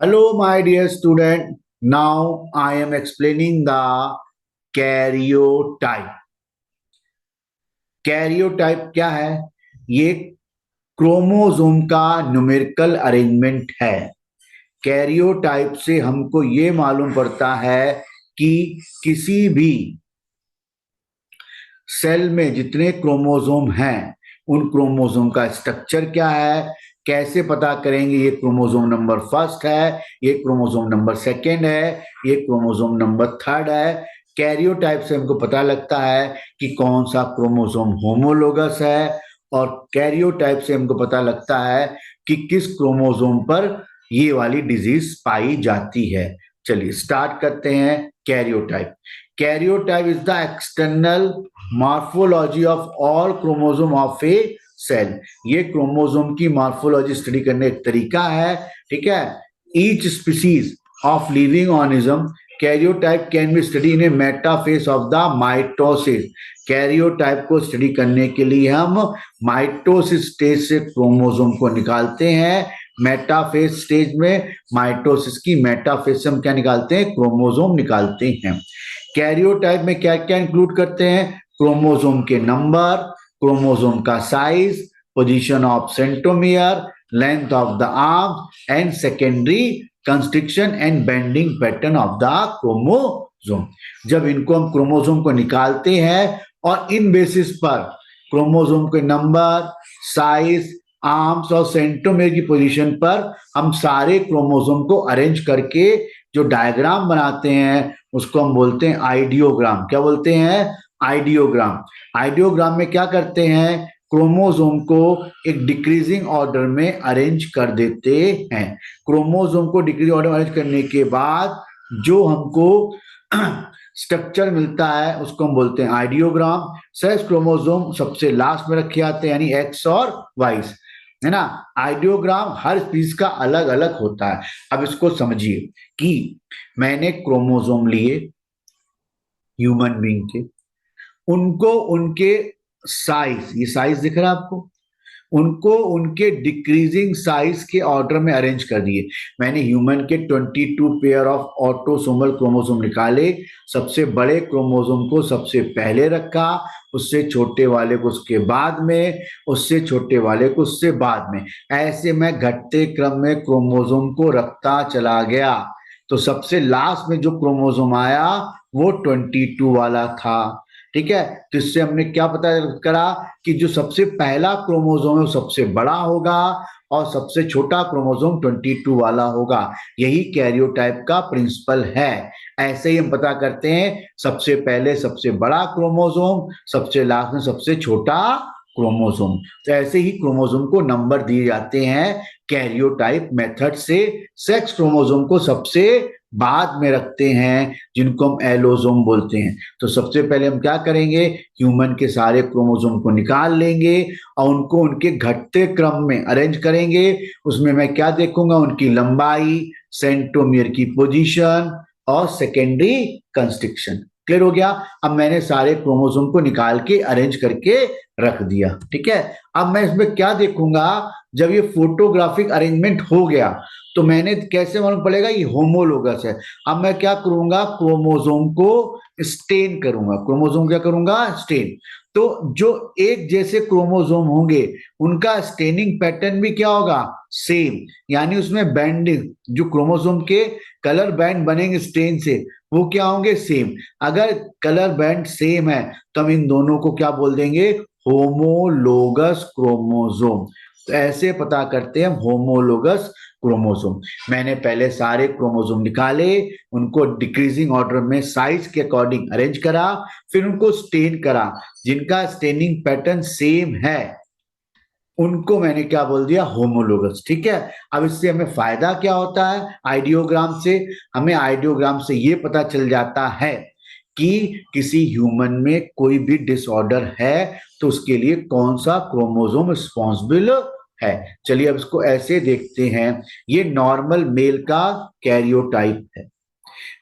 Hello, my dear student. Now I am explaining the karyotype. Karyotype क्या है? ये chromosome का न्यूमेरिकल अरेंजमेंट है। कैरियोटाइप से हमको ये मालूम पड़ता है कि किसी भी सेल में जितने क्रोमोसोम हैं उन क्रोमोसोम का स्ट्रक्चर क्या है, कैसे पता करेंगे ये क्रोमोसोम नंबर फर्स्ट है, ये क्रोमोसोम नंबर सेकेंड है, ये क्रोमोसोम नंबर थर्ड है। कैरियोटाइप से हमको पता लगता है कि कौन सा क्रोमोसोम होमोलोगस है, और कैरियोटाइप से हमको पता लगता है कि किस क्रोमोसोम पर ये वाली डिजीज पाई जाती है। चलिए स्टार्ट करते हैं। Karyotype karyotype is the external morphology of all chromosome of a cell. ये क्रोमोसोम की मॉर्फोलॉजी स्टडी करने का तरीका है। ठीक है, each species of living organism karyotype can be study in a metaphase of the mitosis. Karyotype को study करने के लिए हम माइटोसिस स्टेज से क्रोमोसोम को निकालते हैं। मेटाफेज स्टेज में माइटोसिस की मेटाफेज से हम क्या निकालते हैं? क्रोमोसोम निकालते हैं। कैरियोटाइप में क्या क्या इंक्लूड करते हैं? क्रोमोसोम के नंबर, क्रोमोसोम का size, position of centromere, length of the arm and secondary constriction and bending pattern of the chromosome. जब इनको हम क्रोमोसोम को निकालते हैं और इन बेसिस पर क्रोमोसोम के नंबर, साइज, आर्म्स और सेंट्रोमियर की पोजीशन पर हम सारे क्रोमोसोम को अरेंज करके जो डायग्राम बनाते हैं उसको हम बोलते हैं आइडियोग्राम। क्या बोलते हैं? आइडियोग्राम। आइडियोग्राम में क्या करते हैं? क्रोमोसोम को एक डिक्रीजिंग ऑर्डर में अरेंज कर देते हैं। क्रोमोसोम को डिक्रीजिंग ऑर्डर में अरेंज करने के बाद जो हमको स्ट्रक्चर मिलता है उसको हम बोलते हैं आइडियोग्राम। सेक्स क्रोमोसोम सबसे लास्ट में रखे आते हैं, यानी एक्स और वाई, है ना। आइडियोग्राम हर स्पीसीज का अलग अलग होता है। अब इसको समझिए कि मैंने क्रोमोसोम लिए ह्यूमन बीइंग के, उनको उनके साइज, ये साइज दिख रहा है आपको, उनको उनके डिक्रीजिंग साइज के ऑर्डर में अरेंज कर दिए। मैंने ह्यूमन के 22 पेयर ऑफ ऑटोसोमल क्रोमोसोम निकाले। सबसे बड़े क्रोमोसोम को सबसे पहले रखा, उससे छोटे वाले को उसके बाद में, उससे छोटे वाले को उससे बाद में। ऐसे मैं घटते क्रम में क्रोमोसोम को रखता चला गया। तो सबसे लास्ट में जो क्रोमोसोम आया वो 22 वाला था। ठीक है, तो इससे हमने क्या पता करा कि जो सबसे पहला क्रोमोसोम है वो सबसे बड़ा होगा और सबसे छोटा क्रोमोसोम 22 वाला होगा। यही कैरियोटाइप का प्रिंसिपल है। ऐसे ही हम पता करते हैं, सबसे पहले सबसे बड़ा क्रोमोसोम, सबसे लास्ट में सबसे छोटा क्रोमोसोम। तो ऐसे ही क्रोमोसोम को नंबर दिए जाते हैं कैरियोटाइप मेथड से। सेक्स क्रोमोसोम को सबसे बाद में रखते हैं, जिनको हम एलोसोम बोलते हैं। तो सबसे पहले हम क्या करेंगे? ह्यूमन के सारे क्रोमोसोम को निकाल लेंगे और उनको उनके घटते क्रम में अरेंज करेंगे। उसमें मैं क्या देखूंगा? उनकी लंबाई, सेंट्रोमियर की पोजीशन और सेकेंडरी कंस्ट्रिक्शन। क्लियर हो गया? अब मैंने सारे क्रोमोसोम को निकाल के अरेंज करके रख दिया। ठीक है, अब मैं इसमें क्या देखूंगा? जब ये फोटोग्राफिक अरेंजमेंट हो गया तो मैंने कैसे मालूम पड़ेगा ये होमोलोगस है? अब मैं क्या करूंगा? क्रोमोसोम को स्टेन करूंगा। क्रोमोसोम क्या करूंगा? स्टेन। तो जो एक जैसे क्रोमोसोम होंगे उनका स्टेनिंग पैटर्न भी क्या होगा? सेम। यानी उसमें बैंडिंग, जो क्रोमोसोम के कलर बैंड बनेंगे स्टेन से, वो क्या होंगे? सेम। अगर कलर बैंड सेम है तो हम इन दोनों को क्या बोल देंगे? Homologous chromosome. तो ऐसे पता करते हैं हम होमोलोगस क्रोमोसोम। मैंने पहले सारे क्रोमोसोम निकाले, उनको डिक्रीजिंग ऑर्डर में साइज के अकॉर्डिंग अरेंज करा, फिर उनको स्टेन करा। जिनका स्टेनिंग पैटर्न सेम है उनको मैंने क्या बोल दिया? होमोलोगस। ठीक है, अब इससे हमें फायदा क्या होता है? आइडियोग्राम से हमें, आइडियोग्राम से ये पता चल जाता है कि किसी ह्यूमन में कोई भी डिसऑर्डर है तो उसके लिए कौन सा क्रोमोसोम रिस्पॉन्सिबल है। चलिए अब इसको ऐसे देखते हैं। ये नॉर्मल मेल का कैरियोटाइप है।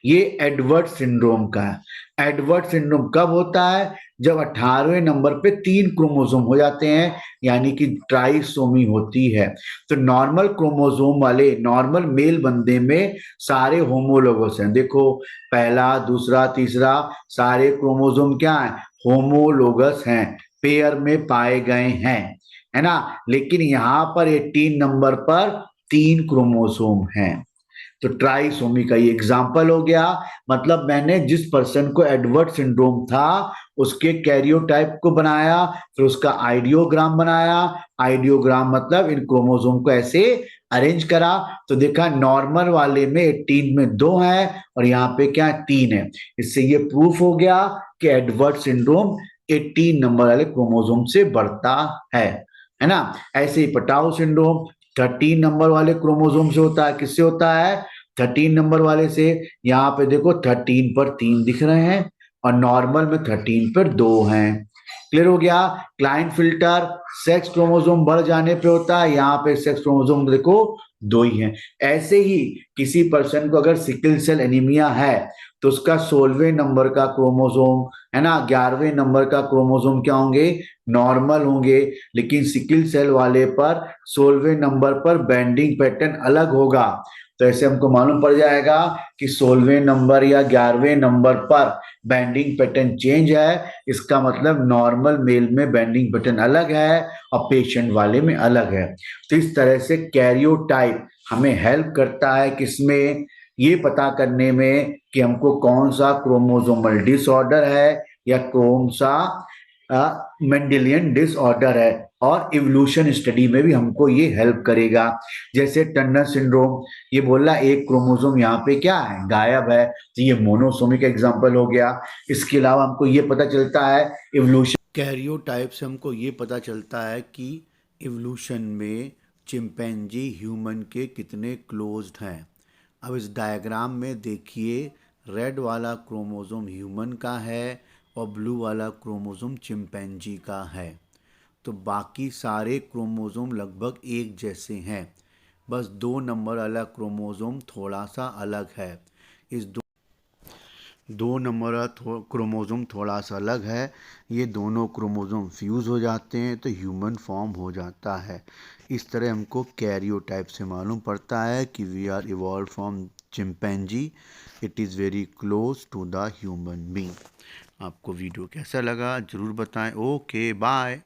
ये एडवर्ड सिंड्रोम का है। एडवर्ड सिंड्रोम कब होता है? जब 18वें नंबर पे 3 क्रोमोसोम हो जाते हैं, यानी कि ट्राइसोमी होती है। तो नॉर्मल क्रोमोसोम वाले नॉर्मल मेल बंदे में सारे होमोलोगस हैं। देखो, पहला, दूसरा, तीसरा, सारे क्रोमोसोम क्या है? होमोलोगस हैं, पेयर में पाए गए हैं, है ना। लेकिन यहां पर 18 नंबर पर 3 क्रोमोसोम हैं। तो ट्राइसोमी का ये एग्जाम्पल हो गया। मतलब मैंने जिस पर्सन को एडवर्ड सिंड्रोम था उसके कैरियोटाइप को बनाया, फिर उसका आइडियोग्राम बनाया। आइडियोग्राम मतलब इन क्रोमोसोम को ऐसे अरेंज करा, तो देखा नॉर्मल वाले में 18 में 2 है और यहाँ पे क्या 3 है। इससे ये प्रूफ हो गया कि एडवर्ड सिंड्रोम 18 नंबर वाले क्रोमोसोम से बढ़ता है ना। ऐसे ही पटाउ सिंड्रोम 13 नंबर वाले क्रोमोसोम से होता है। किससे होता है? 13 नंबर वाले से। यहाँ पे देखो 13 पर 3 दिख रहे हैं और नॉर्मल में 13 पर 2 हैं। क्लियर हो गया। क्लाइन फिल्टर सेक्स क्रोमोसोम बढ़ जाने पे होता है, यहाँ पे सेक्स क्रोमोसोम देखो 2 ही हैं। ऐसे ही किसी पर्सन को अगर सिकल सेल एनीमिया है तो उसका 16वें नंबर का क्रोमोसोम, है ना, 11वें नंबर का क्रोमोसोम क्या होंगे? नॉर्मल होंगे। लेकिन सिकल सेल वाले पर 16वें नंबर पर बेंडिंग पैटर्न अलग होगा। तो ऐसे हमको मालूम पड़ जाएगा कि 16वें नंबर या 11वें नंबर पर बैंडिंग पैटर्न चेंज है। इसका मतलब नॉर्मल मेल में बैंडिंग पैटर्न अलग है और पेशेंट वाले में अलग है। तो इस तरह से कैरियोटाइप हमें हेल्प करता है किसमें? ये पता करने में कि हमको कौन सा क्रोमोसोमल डिसऑर्डर है या कौन सा मेंडेलियन डिसऑर्डर है। और इवोल्यूशन स्टडी में भी हमको ये हेल्प करेगा। जैसे टर्नर सिंड्रोम, ये बोल रहा एक क्रोमोसोम यहाँ पे क्या है? गायब है, तो ये मोनोसोमी का एग्जांपल हो गया। इसके अलावा हमको ये पता चलता है इवोल्यूशन कैरियोटाइप से हमको ये पता चलता है कि इवोल्यूशन में चिंपैंजी ह्यूमन के कितने क्लोज्ड हैं। अब इस डायग्राम में देखिए, रेड वाला क्रोमोसोम ह्यूमन का है और ब्लू वाला क्रोमोसोम चिंपैंजी का है। तो बाकी सारे क्रोमोसोम लगभग एक जैसे हैं, बस 2 नंबर वाला क्रोमोसोम थोड़ा सा अलग है। इस 2 नंबर वाला क्रोमोसोम थोड़ा सा अलग है, ये दोनों क्रोमोसोम फ्यूज़ हो जाते हैं तो ह्यूमन फॉर्म हो जाता है। इस तरह हमको कैरियोटाइप से मालूम पड़ता है कि we are evolve from chimpanzee, it is very close to the human being. आपको वीडियो कैसा लगा ज़रूर बताएं। Okay, bye.